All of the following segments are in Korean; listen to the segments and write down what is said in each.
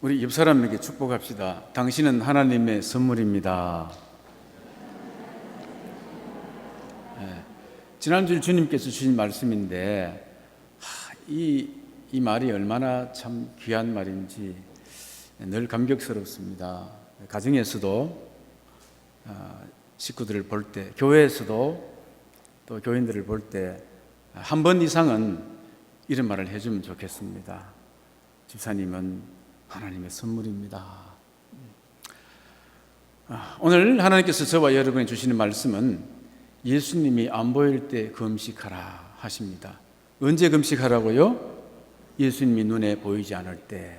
우리 옆 사람에게 축복합시다. 당신은 하나님의 선물입니다. 지난주 주님께서 주신 말씀인데 이 말이 얼마나 참 귀한 말인지 늘 감격스럽습니다. 가정에서도 식구들을 볼 때, 교회에서도 또 교인들을 볼 때 한 번 이상은 이런 말을 해주면 좋겠습니다. 집사님은 하나님의 선물입니다. 오늘 하나님께서 저와 여러분이 주시는 말씀은 예수님이 안 보일 때 금식하라 하십니다. 언제 금식하라고요? 예수님이 눈에 보이지 않을 때,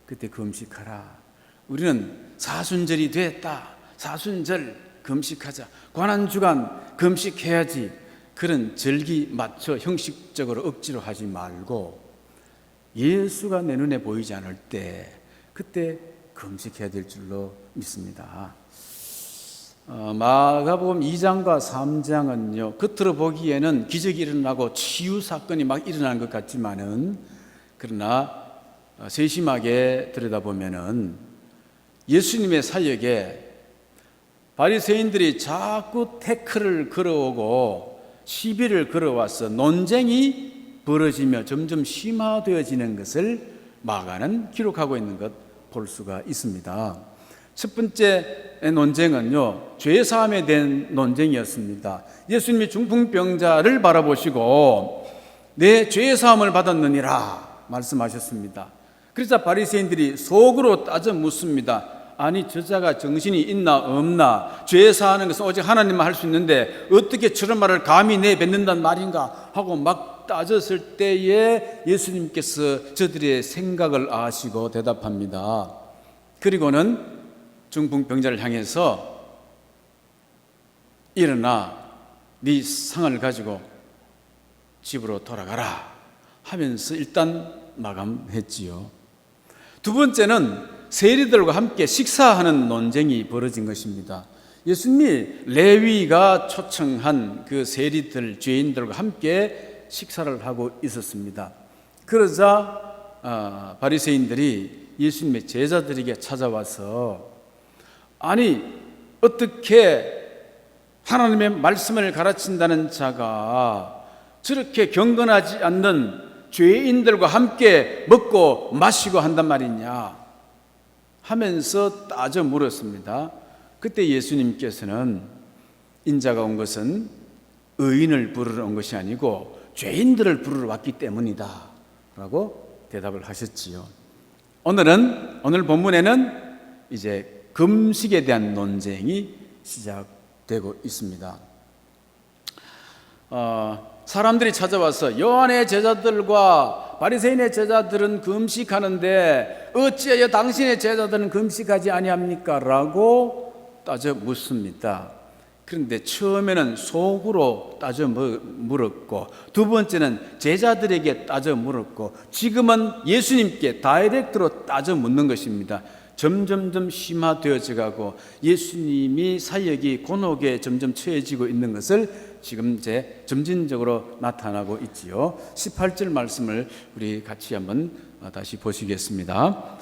그때 금식하라. 우리는 사순절이 됐다, 사순절 금식하자, 관한주간 금식해야지, 그런 절기 맞춰 형식적으로 억지로 하지 말고 예수가 내 눈에 보이지 않을 때 그때 금식해야 될 줄로 믿습니다. 마가복음 2장과 3장은요, 겉으로 보기에는 기적이 일어나고 치유 사건이 막 일어나는 것 같지만은, 그러나 세심하게 들여다보면은 예수님의 사역에 바리새인들이 자꾸 태클을 걸어오고 시비를 걸어와서 논쟁이 벌어지며 점점 심화되어지는 것을 마가는 기록하고 있는 것 볼 수가 있습니다. 첫 번째 논쟁은요, 죄사함에 대한 논쟁이었습니다. 예수님이 중풍병자를 바라보시고 내 죄사함을 받았느니라 말씀하셨습니다. 그래서 바리새인들이 속으로 따져 묻습니다. 아니, 저자가 정신이 있나 없나? 죄사하는 것은 오직 하나님만 할 수 있는데 어떻게 저런 말을 감히 내뱉는단 말인가 하고 막 따졌을 때에 예수님께서 저들의 생각을 아시고 대답합니다. 그리고는 중풍병자를 향해서 일어나 네 상을 가지고 집으로 돌아가라 하면서 일단 마감했지요. 두 번째는 세리들과 함께 식사하는 논쟁이 벌어진 것입니다. 예수님이 레위가 초청한 그 세리들, 죄인들과 함께 식사를 하고 있었습니다. 그러자 바리새인들이 예수님의 제자들에게 찾아와서, 아니, 어떻게 하나님의 말씀을 가르친다는 자가 저렇게 경건하지 않는 죄인들과 함께 먹고 마시고 한단 말이냐 하면서 따져 물었습니다. 그때 예수님께서는 인자가 온 것은 의인을 부르러 온 것이 아니고 죄인들을 부르러 왔기 때문이다 라고 대답을 하셨지요. 오늘 본문에는 이제 금식에 대한 논쟁이 시작되고 있습니다. 사람들이 찾아와서 요한의 제자들과 바리새인의 제자들은 금식하는데 어찌하여 당신의 제자들은 금식하지 아니합니까? 라고 따져 묻습니다. 그런데 처음에는 속으로 따져 물었고, 두 번째는 제자들에게 따져 물었고, 지금은 예수님께 다이렉트로 따져 묻는 것입니다. 점점점 심화되어져 가고 예수님이 사역이 곤혹에 점점 처해지고 있는 것을 지금 이제 점진적으로 나타나고 있지요. 18절 말씀을 우리 같이 한번 다시 보시겠습니다.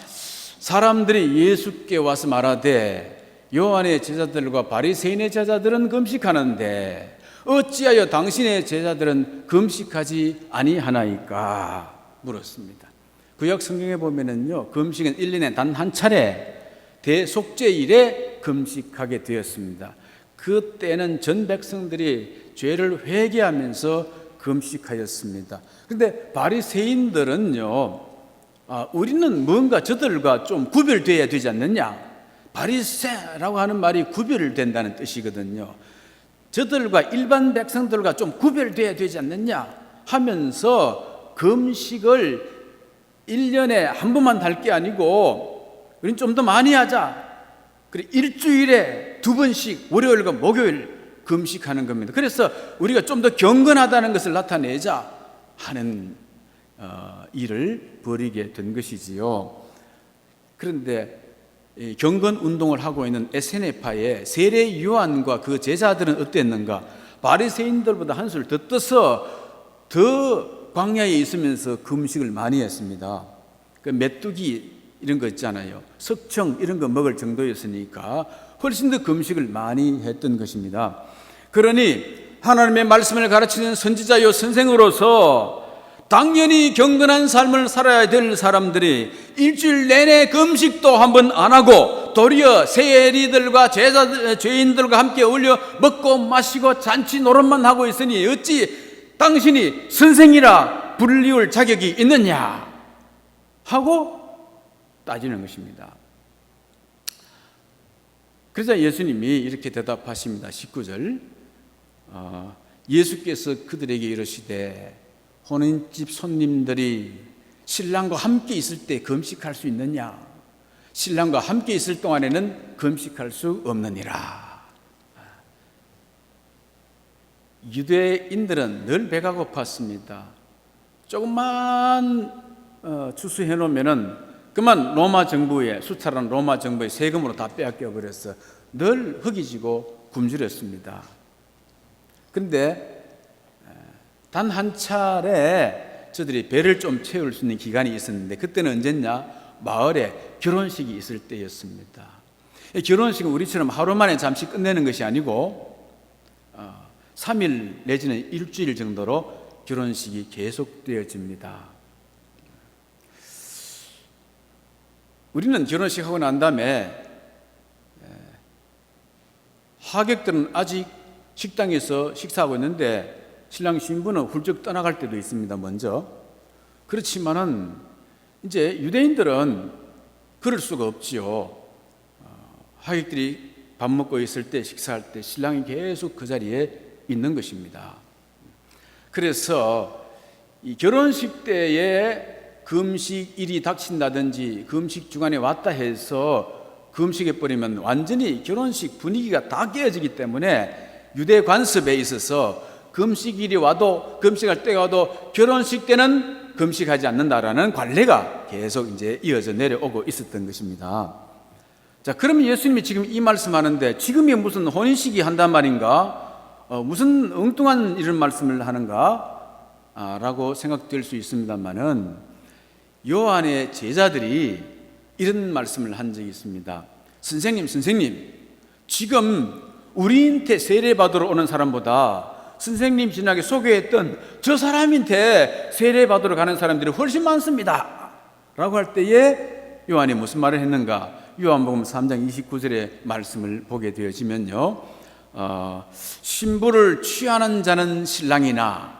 사람들이 예수께 와서 말하되 요한의 제자들과 바리새인의 제자들은 금식하는데 어찌하여 당신의 제자들은 금식하지 아니하나이까 물었습니다. 구약 성경에 보면은요, 금식은 1년에 단 한 차례 대속죄일에 금식하게 되었습니다. 그때는 전 백성들이 죄를 회개하면서 금식하였습니다. 그런데 바리새인들은요, 우리는 뭔가 저들과 좀 구별되어야 되지 않느냐? 바리새라고 하는 말이 구별된다는 뜻이거든요. 저들과 일반 백성들과 좀 구별되어야 되지 않느냐 하면서 금식을 1년에 한 번만 할 게 아니고 우리는 좀 더 많이 하자. 그래, 일주일에 2번씩 월요일과 목요일 금식하는 겁니다. 그래서 우리가 좀 더 경건하다는 것을 나타내자 하는 일을 벌이게 된 것이지요. 그런데 경건 운동을 하고 있는 에세네파의 세례 요한과 그 제자들은 어땠는가? 바리새인들보다 한술 더 떠서 더 광야에 있으면서 금식을 많이 했습니다. 그 메뚜기 이런 거 있잖아요. 석청 이런 거 먹을 정도였으니까 훨씬 더 금식을 많이 했던 것입니다. 그러니 하나님의 말씀을 가르치는 선지자요 선생으로서 당연히 경건한 삶을 살아야 될 사람들이 일주일 내내 금식도 한번 안 하고 도리어 세리들과 죄인들과 함께 어울려 먹고 마시고 잔치 노릇만 하고 있으니 어찌 당신이 선생이라 불리울 자격이 있느냐 하고 따지는 것입니다. 그래서 예수님이 이렇게 대답하십니다. 19절 예수께서 그들에게 이르시되 혼인집 손님들이 신랑과 함께 있을 때 금식할 수 있느냐? 신랑과 함께 있을 동안에는 금식할 수 없느니라. 유대인들은 늘 배가 고팠습니다. 조금만 추수해 놓으면은 그만 로마 정부에 수탈한 로마 정부의 세금으로 다 빼앗겨 버려서 늘 허기지고 굶주렸습니다. 그런데 단 한 차례 저들이 배를 좀 채울 수 있는 기간이 있었는데 그때는 언제냐? 마을에 결혼식이 있을 때였습니다. 결혼식은 우리처럼 하루 만에 잠시 끝내는 것이 아니고 3일 내지는 일주일 정도로 결혼식이 계속되어집니다. 우리는 결혼식하고 난 다음에 하객들은 아직 식당에서 식사하고 있는데 신랑 신부는 훌쩍 떠나갈 때도 있습니다. 먼저. 그렇지만은 이제 유대인들은 그럴 수가 없지요. 하객들이 밥 먹고 있을 때 식사할 때 신랑이 계속 그 자리에 있는 것입니다. 그래서 이 결혼식 때에 금식일이 닥친다든지 금식 주간에 왔다 해서 금식해 버리면 완전히 결혼식 분위기가 다 깨어지기 때문에 유대 관습에 있어서 금식일이 와도 금식할 때가 와도 결혼식 때는 금식하지 않는다라는 관례가 계속 이제 이어져 내려오고 있었던 것입니다. 자, 그러면 예수님이 지금 이 말씀하는데 지금이 무슨 혼인식이 한단 말인가? 무슨 엉뚱한 이런 말씀을 하는가? 라고 생각될 수 있습니다만은 요한의 제자들이 이런 말씀을 한 적이 있습니다. 선생님, 지금 우리한테 세례받으러 오는 사람보다 선생님 지나게 소개했던 저 사람한테 세례받으러 가는 사람들이 훨씬 많습니다 라고 할 때에 요한이 무슨 말을 했는가? 요한복음 3장 29절의 말씀을 보게 되어지면요, 신부를 취하는 자는 신랑이나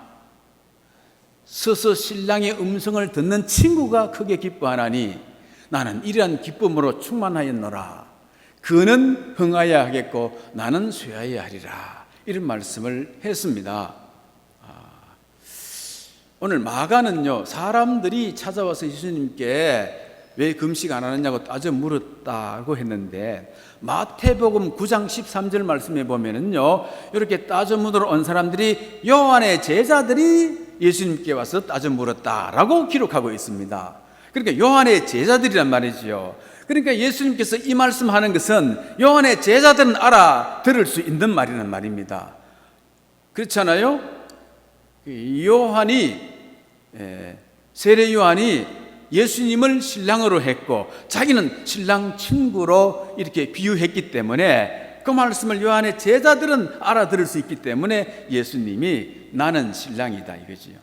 서서 신랑의 음성을 듣는 친구가 크게 기뻐하나니 나는 이러한 기쁨으로 충만하였노라. 그는 흥하여야 하겠고 나는 쇠하여야 하리라. 이런 말씀을 했습니다. 오늘 마가는요, 사람들이 찾아와서 예수님께 왜 금식 안 하느냐고 따져 물었다고 했는데 마태복음 9장 13절 말씀에 보면은요, 이렇게 따져 물으러 온 사람들이 요한의 제자들이 예수님께 와서 따져 물었다라고 기록하고 있습니다. 그러니까 요한의 제자들이란 말이지요. 그러니까 예수님께서 이 말씀하는 것은 요한의 제자들은 알아들을 수 있는 말이란 말입니다. 그렇잖아요? 세례 요한이 예수님을 신랑으로 했고 자기는 신랑 친구로 이렇게 비유했기 때문에 그 말씀을 요한의 제자들은 알아들을 수 있기 때문에 예수님이 나는 신랑이다 이거지요.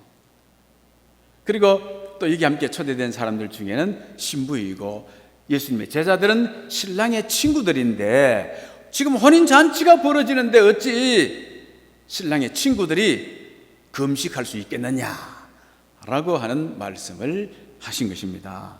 그리고 또 여기 함께 초대된 사람들 중에는 신부이고 예수님의 제자들은 신랑의 친구들인데 지금 혼인잔치가 벌어지는데 어찌 신랑의 친구들이 금식할 수 있겠느냐라고 하는 말씀을 하신 것입니다.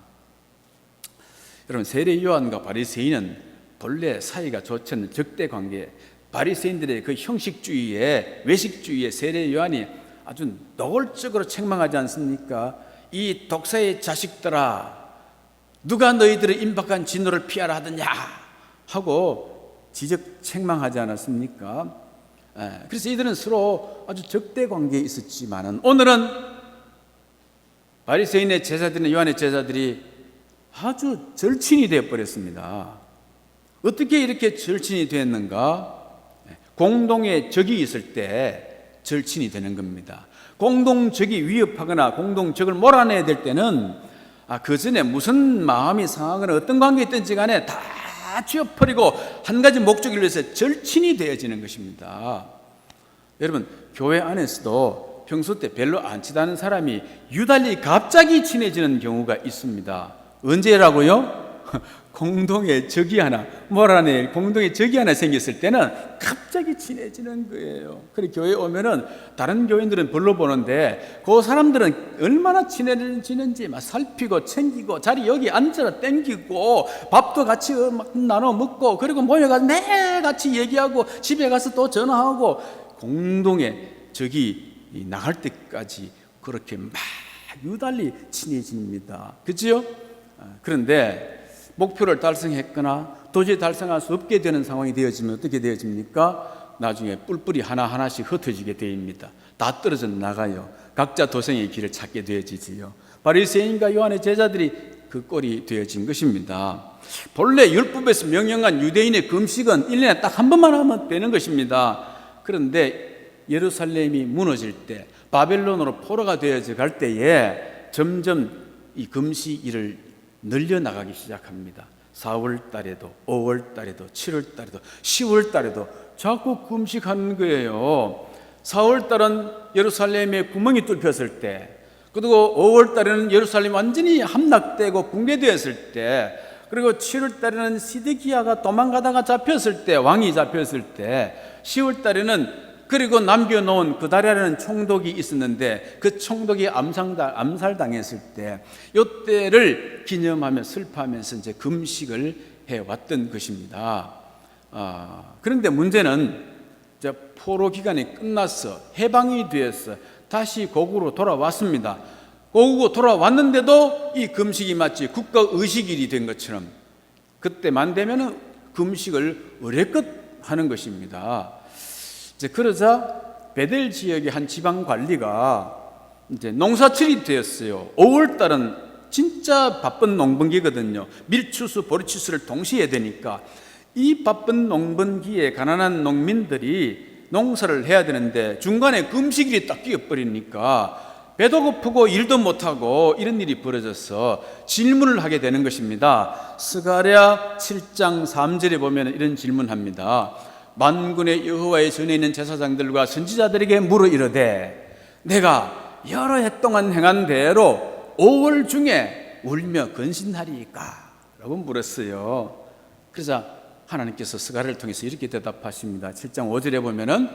여러분, 세례 요한과 바리새인은 본래 사이가 좋지 않는 적대 관계, 바리새인들의 그 형식주의에 외식주의에 세례 요한이 아주 노골적으로 책망하지 않습니까? 이 독사의 자식들아, 누가 너희들의 임박한 진노를 피하라 하더냐 하고 지적 책망하지 않았습니까? 그래서 이들은 서로 아주 적대 관계에 있었지만은 오늘은 바리새인의 제자들이나 요한의 제자들이 아주 절친이 되어버렸습니다. 어떻게 이렇게 절친이 됐는가? 공동의 적이 있을 때 절친이 되는 겁니다. 공동적이 위협하거나 공동적을 몰아내야 될 때는 그 전에 무슨 마음이 상하거나 어떤 관계에 있든지 간에 다 지워버리고 한 가지 목적을 위해서 절친이 되어지는 것입니다. 여러분, 교회 안에서도 평소 때 별로 안 친하는 사람이 유달리 갑자기 친해지는 경우가 있습니다. 언제라고요? 공동의 적이 하나, 공동의 적이 하나 생겼을 때는 갑자기 친해지는 거예요. 그래 교회에 오면은 다른 교인들은 별로 보는데 그 사람들은 얼마나 친해지는지 막 살피고 챙기고 자리 여기 앉아라 땡기고 밥도 같이 막 나눠 먹고 그리고 모여가서 매 같이 얘기하고 집에 가서 또 전화하고 공동의 적이 나갈 때까지 그렇게 막 유달리 친해집니다. 그렇죠? 그런데 목표를 달성했거나 도저히 달성할 수 없게 되는 상황이 되어지면 어떻게 되어집니까? 나중에 뿔뿔이 하나하나씩 흩어지게 됩니다. 다 떨어져 나가요. 각자 도생의 길을 찾게 되어지지요. 바리새인과 요한의 제자들이 그 꼴이 되어진 것입니다. 본래 율법에서 명령한 유대인의 금식은 1년에 딱 한 번만 하면 되는 것입니다. 그런데 예루살렘이 무너질 때 바벨론으로 포로가 되어져 갈 때에 점점 이 금식일을 늘려나가기 시작합니다. 4월 달에도 5월 달에도 7월 달에도 10월 달에도 자꾸 금식하는 거예요. 4월 달은 예루살렘에 구멍이 뚫혔을 때, 그리고 5월 달에는 예루살렘이 완전히 함락되고 붕괴되었을 때, 그리고 7월 달에는 시드기야가 도망가다가 잡혔을 때, 왕이 잡혔을 때, 10월 달에는 그리고 남겨놓은 그다리라는 총독이 있었는데 그 총독이 암살당했을 때, 이때를 기념하며 슬퍼하면서 이제 금식을 해왔던 것입니다. 그런데 문제는 이제 포로 기간이 끝나서 해방이 되어서 다시 고국으로 돌아왔습니다. 고국으로 돌아왔는데도 이 금식이 마치 국가 의식일이 된 것처럼 그때만 되면은 금식을 의례껏 하는 것입니다. 이제 그러자 베델 지역의 한 지방 관리가 이제 농사철이 되었어요. 5월 달은 진짜 바쁜 농번기거든요. 밀추수, 보리추수를 동시에 해야 되니까 이 바쁜 농번기에 가난한 농민들이 농사를 해야 되는데 중간에 금식일이 딱 끼어버리니까 배도 고프고 일도 못하고 이런 일이 벌어져서 질문을 하게 되는 것입니다. 스가랴 7장 3절에 보면 이런 질문합니다. 만군의 여호와의 전에 있는 제사장들과 선지자들에게 물어 이르되 내가 여러 해 동안 행한 대로 5월 중에 울며 근신하리이까? 라고 물었어요. 그래서 하나님께서 스가랴를 통해서 이렇게 대답하십니다. 7장 5절에 보면은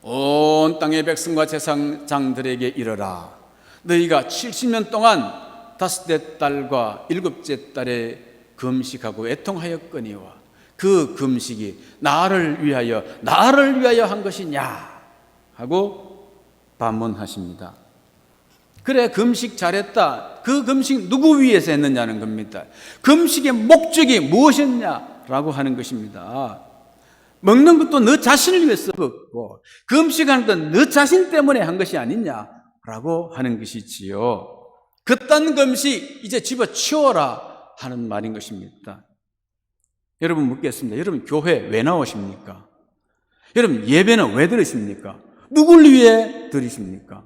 온 땅의 백성과 제사장들에게 이르라. 너희가 70년 동안 다섯째 달과 일곱째 달에 금식하고 애통하였거니와 그 금식이 나를 위하여 한 것이냐 하고 반문하십니다. 그래, 금식 잘했다. 그 금식 누구 위해서 했느냐는 겁니다. 금식의 목적이 무엇이었냐라고 하는 것입니다. 먹는 것도 너 자신을 위해서 먹고 금식하는 건 너 자신 때문에 한 것이 아니냐라고 하는 것이지요. 그딴 금식 이제 집어치워라 하는 말인 것입니다. 여러분 묻겠습니다. 여러분 교회 왜 나오십니까? 여러분 예배는 왜 들으십니까? 누굴 위해 들으십니까?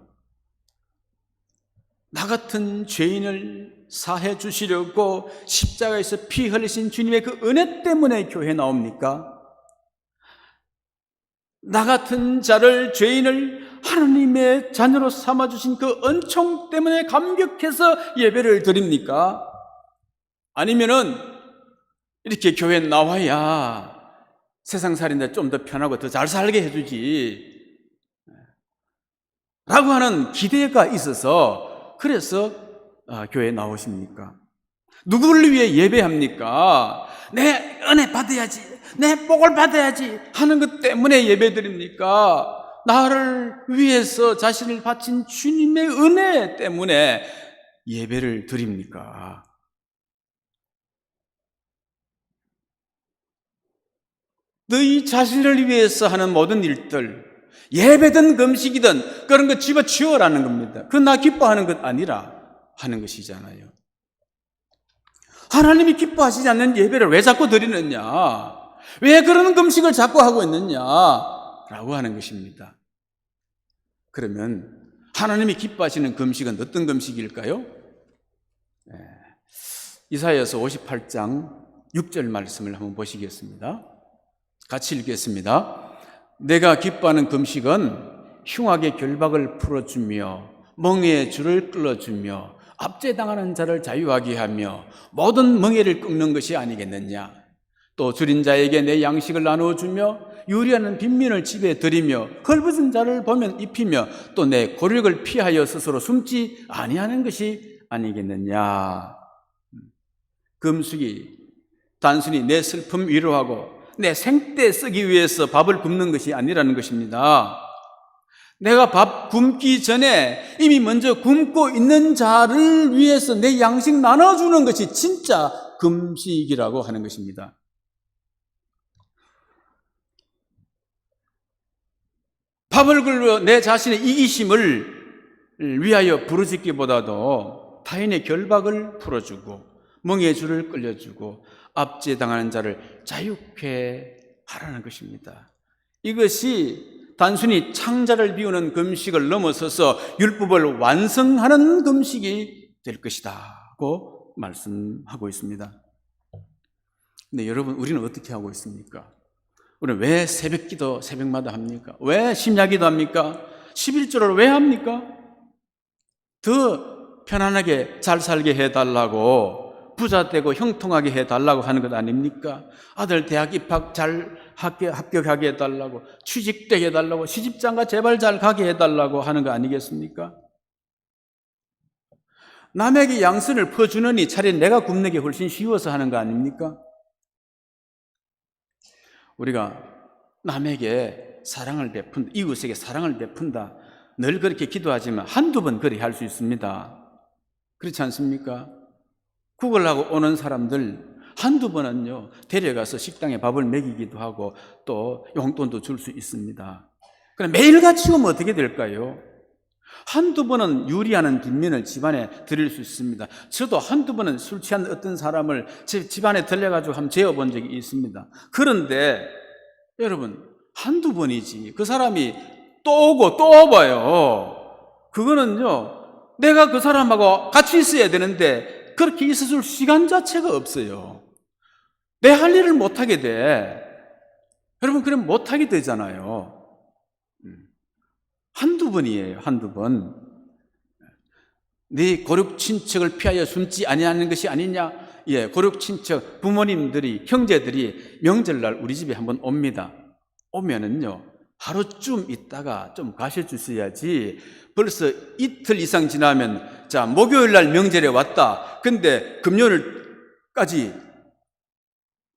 나 같은 죄인을 사해 주시려고 십자가에서 피 흘리신 주님의 그 은혜 때문에 교회에 나옵니까? 나 같은 자를, 죄인을 하나님의 자녀로 삼아주신 그 은총 때문에 감격해서 예배를 드립니까? 아니면은 이렇게 교회에 나와야 세상 살인데 좀 더 편하고 더 잘 살게 해주지 라고 하는 기대가 있어서 그래서 교회에 나오십니까? 누구를 위해 예배합니까? 내 은혜 받아야지, 내 복을 받아야지 하는 것 때문에 예배드립니까? 나를 위해서 자신을 바친 주님의 은혜 때문에 예배를 드립니까? 너희 자신을 위해서 하는 모든 일들, 예배든 금식이든 그런 거 집어치워라는 겁니다. 그건 나 기뻐하는 것 아니라 하는 것이잖아요. 하나님이 기뻐하시지 않는 예배를 왜 자꾸 드리느냐? 왜 그런 금식을 자꾸 하고 있느냐? 라고 하는 것입니다. 그러면 하나님이 기뻐하시는 금식은 어떤 금식일까요? 이사야서 58장 6절 말씀을 한번 보시겠습니다. 같이 읽겠습니다. 내가 기뻐하는 금식은 흉악의 결박을 풀어주며 멍에의 줄을 끌어주며 압제당하는 자를 자유하게 하며 모든 멍에를 꺾는 것이 아니겠느냐. 또 줄인 자에게 내 양식을 나누어주며 유리하는 빈민을 집에 들이며 헐벗은 자를 보면 입히며 또 내 고력을 피하여 스스로 숨지 아니하는 것이 아니겠느냐. 금식이 단순히 내 슬픔 위로하고 내 생때 쓰기 위해서 밥을 굶는 것이 아니라는 것입니다. 내가 밥 굶기 전에 이미 먼저 굶고 있는 자를 위해서 내 양식 나눠주는 것이 진짜 금식이라고 하는 것입니다. 밥을 굶어 내 자신의 이기심을 위하여 부르짖기보다도 타인의 결박을 풀어주고 멍에 줄을 끌려주고 압제당하는 자를 자유케 하라는 것입니다. 이것이 단순히 창자를 비우는 금식을 넘어서서 율법을 완성하는 금식이 될 것이다고 말씀하고 있습니다. 근데 여러분, 우리는 어떻게 하고 있습니까? 우리는 왜 새벽기도 새벽마다 합니까? 왜 심야기도 합니까? 11조를 왜 합니까? 더 편안하게 잘 살게 해달라고, 부자 되고 형통하게 해달라고 하는 것 아닙니까? 아들 대학 입학 잘 합격하게 해달라고, 취직되게 해달라고, 시집장가 제발 잘 가게 해달라고 하는 거 아니겠습니까? 남에게 양선을 퍼주느니 차라리 내가 굶는 게 훨씬 쉬워서 하는 거 아닙니까? 우리가 남에게 사랑을 베푼다, 이웃에게 사랑을 베푼다, 늘 그렇게 기도하지만 한두 번 그리 할 수 있습니다. 그렇지 않습니까? 구걸하고 오는 사람들 한두 번은요, 데려가서 식당에 밥을 먹이기도 하고 또 용돈도 줄 수 있습니다. 그럼 매일같이 오면 어떻게 될까요? 한두 번은 유리하는 빈민을 집안에 드릴 수 있습니다. 저도 한두 번은 술 취한 어떤 사람을 제 집안에 들려가지고 한번 재워본 적이 있습니다. 그런데 여러분, 한두 번이지 그 사람이 또 오고 또 와봐요. 그거는요, 내가 그 사람하고 같이 있어야 되는데 그렇게 있어줄 시간 자체가 없어요. 내 할 일을 못하게 돼. 여러분, 그럼 못하게 되잖아요. 한두 번이에요. 한두 번. 네 고륙 친척을 피하여 숨지 아니하는 것이 아니냐? 예, 고륙 친척 부모님들이, 형제들이 명절날 우리 집에 한번 옵니다. 오면은요, 하루쯤 있다가 좀 가셔주셔야지. 벌써 이틀 이상 지나면, 자, 목요일날 명절에 왔다. 근데 금요일까지,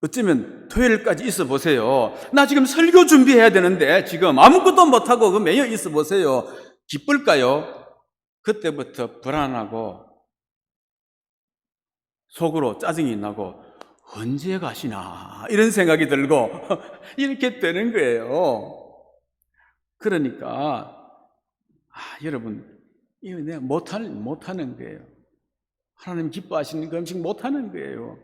어쩌면 토요일까지 있어 보세요. 나 지금 설교 준비해야 되는데 지금 아무것도 못하고 그 매여 있어 보세요. 기쁠까요? 그때부터 불안하고 속으로 짜증이 나고 언제 가시나 이런 생각이 들고 이렇게 되는 거예요. 그러니까 여러분, 이거 내가 못하는 거예요. 하나님 기뻐하시는 그 음식 못하는 거예요.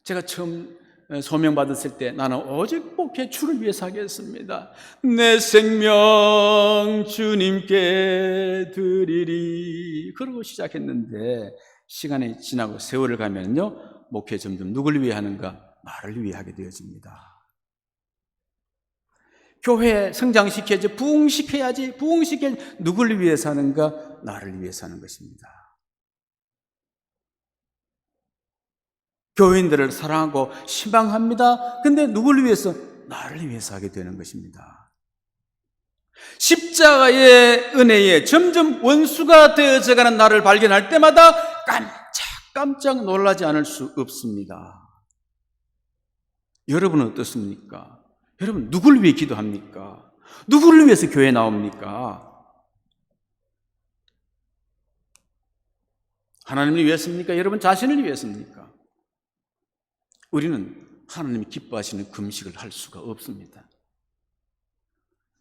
제가 처음 소명받았을 때 나는 오직 목회 주를 위해서 하겠습니다. 내 생명 주님께 드리리. 그러고 시작했는데 시간이 지나고 세월을 가면요, 목회 점점 누굴 위해 하는가? 나를 위해 하게 되어집니다. 교회 성장시켜야지, 부흥시켜야지, 누굴 위해서 하는가? 나를 위해서 하는 것입니다. 교인들을 사랑하고 희망합니다. 근데 누구를 위해서? 나를 위해서 하게 되는 것입니다. 십자가의 은혜에 점점 원수가 되어져가는 나를 발견할 때마다 깜짝 놀라지 않을 수 없습니다. 여러분은 어떻습니까? 여러분, 누구를 위해 기도합니까? 누구를 위해서 교회에 나옵니까? 하나님을 위해서입니까? 여러분 자신을 위해서입니까? 우리는 하나님이 기뻐하시는 금식을 할 수가 없습니다.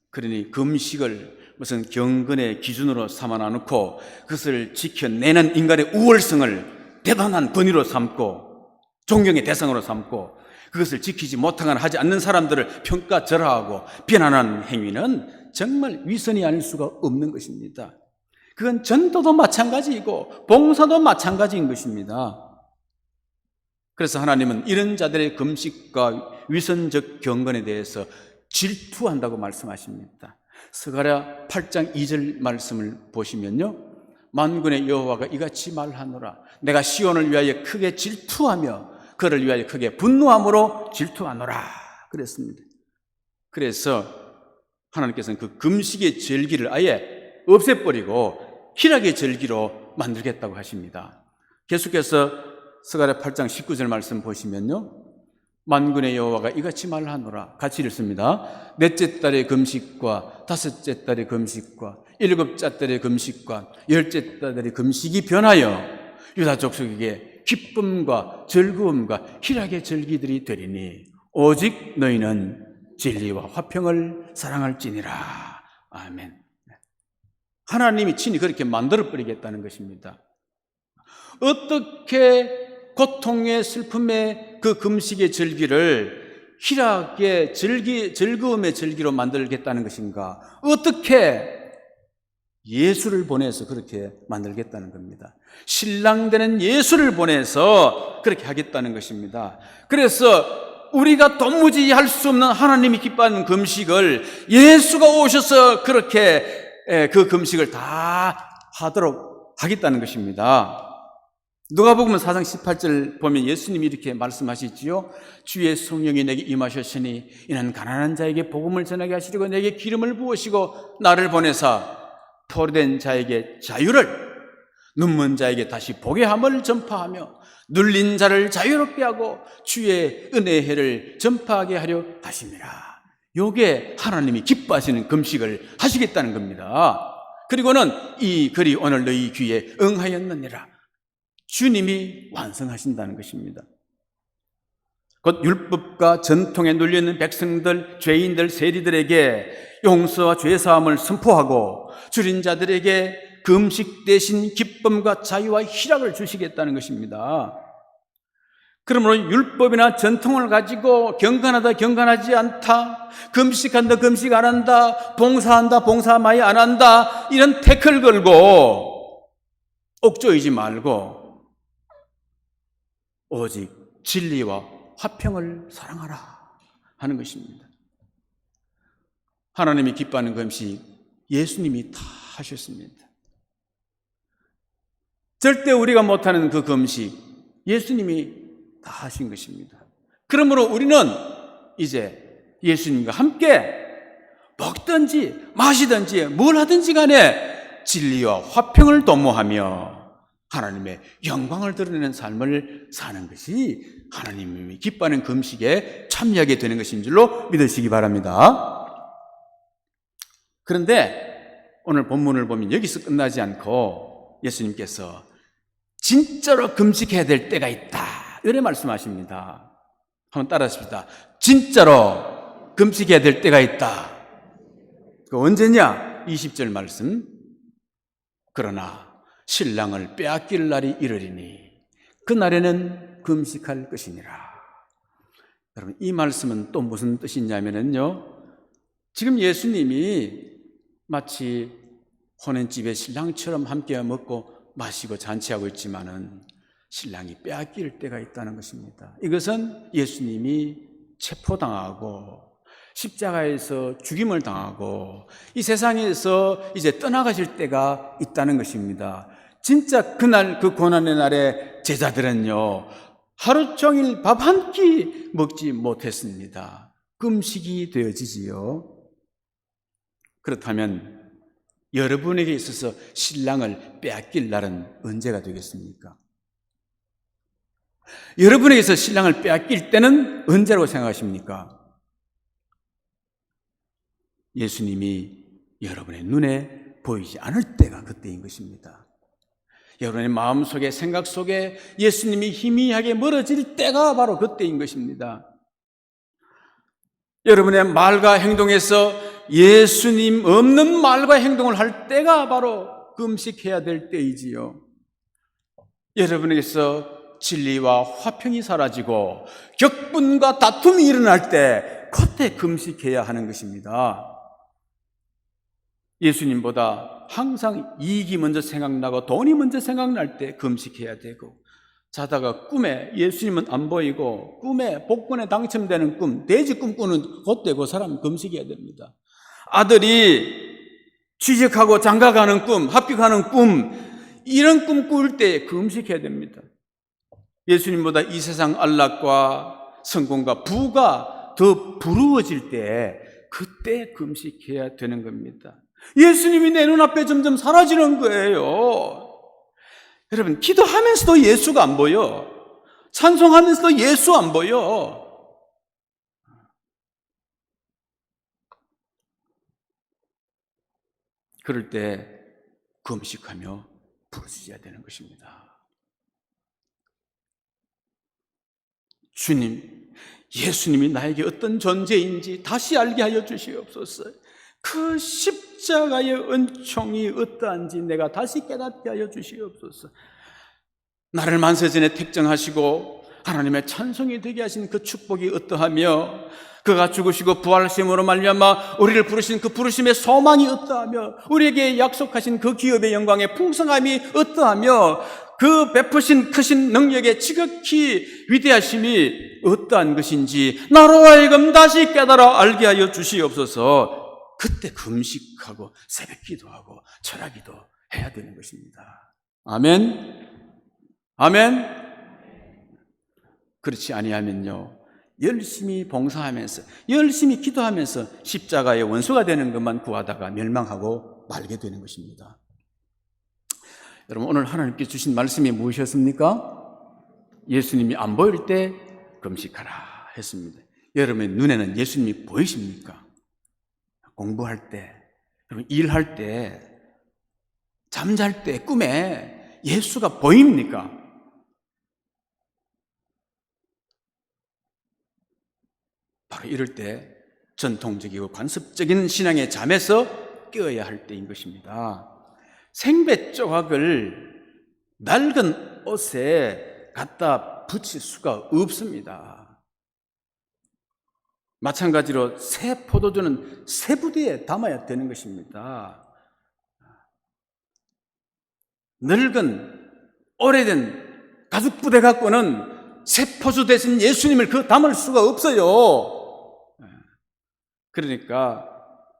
그러니 금식을 무슨 경건의 기준으로 삼아 놓고 그것을 지켜내는 인간의 우월성을 대단한 권위로 삼고 존경의 대상으로 삼고 그것을 지키지 못하거나 하지 않는 사람들을 평가절하하고 비난하는 행위는 정말 위선이 아닐 수가 없는 것입니다. 그건 전도도 마찬가지이고 봉사도 마찬가지인 것입니다. 그래서 하나님은 이런 자들의 금식과 위선적 경건에 대해서 질투한다고 말씀하십니다. 스가랴 8장 2절 말씀을 보시면요, 만군의 여호와가 이같이 말하노라. 내가 시온을 위하여 크게 질투하며 그를 위하여 크게 분노함으로 질투하노라 그랬습니다. 그래서 하나님께서는 그 금식의 절기를 아예 없애버리고 희락의 절기로 만들겠다고 하십니다. 계속해서 스가랴 8장 19절 말씀 보시면요, 만군의 여호와가 이같이 말하노라. 같이 읽습니다. 넷째 달의 금식과 다섯째 달의 금식과 일곱째 달의 금식과 열째 달의 금식이 변하여 유다 족속에게 기쁨과 즐거움과 희락의 절기들이 되리니 오직 너희는 진리와 화평을 사랑할지니라. 아멘. 하나님이 친히 그렇게 만들어버리겠다는 것입니다. 어떻게 고통의 슬픔의 그 금식의 절기를 희락의 절기, 즐거움의 절기로 만들겠다는 것인가? 어떻게 예수를 보내서 그렇게 만들겠다는 겁니다. 신랑 되는 예수를 보내서 그렇게 하겠다는 것입니다. 그래서 우리가 도무지 할 수 없는 하나님이 기뻐하는 금식을 예수가 오셔서 그렇게 그 금식을 다 하도록 하겠다는 것입니다. 누가복음 4장 18절 보면 예수님이 이렇게 말씀하시지요. 주의 성령이 내게 임하셨으니 이는 가난한 자에게 복음을 전하게 하시려고 내게 기름을 부으시고 나를 보내사 포로된 자에게 자유를, 눈먼 자에게 다시 보게 함을 전파하며 눌린 자를 자유롭게 하고 주의 은혜의 해를 전파하게 하려 하심이라. 요게 하나님이 기뻐하시는 금식을 하시겠다는 겁니다. 그리고는 이 글이 오늘 너희 귀에 응하였느니라. 주님이 완성하신다는 것입니다. 곧 율법과 전통에 눌려있는 백성들, 죄인들, 세리들에게 용서와 죄사함을 선포하고 줄인 자들에게 금식 대신 기쁨과 자유와 희락을 주시겠다는 것입니다. 그러므로 율법이나 전통을 가지고 경건하다 경건하지 않다, 금식한다 금식 안 한다, 봉사한다 봉사 많이 안 한다, 이런 태클 걸고 옥조이지 말고 오직 진리와 화평을 사랑하라 하는 것입니다. 하나님이 기뻐하는 금식 예수님이 다 하셨습니다. 절대 우리가 못하는 그 금식 예수님이 다 하신 것입니다. 그러므로 우리는 이제 예수님과 함께 먹든지 마시든지 뭘 하든지 간에 진리와 화평을 도모하며 하나님의 영광을 드러내는 삶을 사는 것이 하나님이 기뻐하는 금식에 참여하게 되는 것인 줄로 믿으시기 바랍니다. 그런데 오늘 본문을 보면 여기서 끝나지 않고 예수님께서 진짜로 금식해야 될 때가 있다, 이렇게 말씀하십니다. 한번 따라하십시다. 진짜로 금식해야 될 때가 있다. 그 언제냐? 20절 말씀. 그러나 신랑을 빼앗길 날이 이르리니 그날에는 금식할 것이니라. 여러분, 이 말씀은 또 무슨 뜻이냐면요, 지금 예수님이 마치 혼인집에 신랑처럼 함께 먹고 마시고 잔치하고 있지만은 신랑이 빼앗길 때가 있다는 것입니다. 이것은 예수님이 체포당하고 십자가에서 죽임을 당하고 이 세상에서 이제 떠나가실 때가 있다는 것입니다. 진짜 그날, 그 고난의 날에 제자들은요, 하루 종일 밥 한 끼 먹지 못했습니다. 금식이 되어지지요. 그렇다면 여러분에게 있어서 신랑을 빼앗길 날은 언제가 되겠습니까? 여러분에게서 신랑을 빼앗길 때는 언제라고 생각하십니까? 예수님이 여러분의 눈에 보이지 않을 때가 그때인 것입니다. 여러분의 마음속에, 생각 속에 예수님이 희미하게 멀어질 때가 바로 그때인 것입니다. 여러분의 말과 행동에서 예수님 없는 말과 행동을 할 때가 바로 금식해야 될 때이지요. 여러분에게서 진리와 화평이 사라지고 격분과 다툼이 일어날 때 그때 금식해야 하는 것입니다. 예수님보다 항상 이익이 먼저 생각나고 돈이 먼저 생각날 때 금식해야 되고, 자다가 꿈에 예수님은 안 보이고 꿈에 복권에 당첨되는 꿈, 돼지 꿈꾸는 그때 그 사람 금식해야 됩니다. 아들이 취직하고 장가가는 꿈, 합격하는 꿈, 이런 꿈 꿀 때 금식해야 됩니다. 예수님보다 이 세상 안락과 성공과 부가 더 부러워질 때 그때 금식해야 되는 겁니다. 예수님이 내 눈앞에 점점 사라지는 거예요. 여러분, 기도하면서도 예수가 안 보여. 찬송하면서도 예수 안 보여. 그럴 때 금식하며 부르짖어야 되는 것입니다. 주님, 예수님이 나에게 어떤 존재인지 다시 알게 하여 주시옵소서. 그 십자가의 은총이 어떠한지 내가 다시 깨닫게 하여 주시옵소서. 나를 만세전에 택정하시고 하나님의 찬송이 되게 하신 그 축복이 어떠하며, 그가 죽으시고 부활하심으로 말미암아 우리를 부르신 그 부르심의 소망이 어떠하며, 우리에게 약속하신 그 기업의 영광의 풍성함이 어떠하며, 그 베푸신 크신 능력의 지극히 위대하심이 어떠한 것인지 나로 하여금 다시 깨달아 알게 하여 주시옵소서. 그때 금식하고 새벽 기도하고 철야기도 해야 되는 것입니다. 아멘. 아멘. 그렇지 아니하면요, 열심히 봉사하면서 열심히 기도하면서 십자가의 원수가 되는 것만 구하다가 멸망하고 말게 되는 것입니다. 여러분, 오늘 하나님께 주신 말씀이 무엇이었습니까? 예수님이 안 보일 때 금식하라 했습니다. 여러분의 눈에는 예수님이 보이십니까? 공부할 때, 일할 때, 잠잘 때 꿈에 예수가 보입니까? 바로 이럴 때 전통적이고 관습적인 신앙의 잠에서 깨어야 할 때인 것입니다. 생배 조각을 낡은 옷에 갖다 붙일 수가 없습니다. 마찬가지로 새 포도주는 새 부대에 담아야 되는 것입니다. 늙은 오래된 가죽 부대 갖고는 새 포도 대신 예수님을 담을 수가 없어요. 그러니까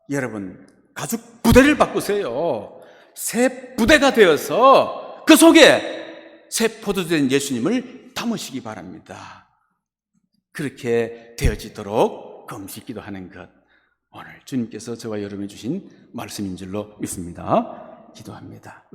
여러분, 가죽 부대를 바꾸세요. 새 부대가 되어서 그 속에 새 포도주 된 예수님을 담으시기 바랍니다. 그렇게 되어지도록 금식 기도하는 것, 오늘 주님께서 저와 여러분이 주신 말씀인 줄로 믿습니다. 기도합니다.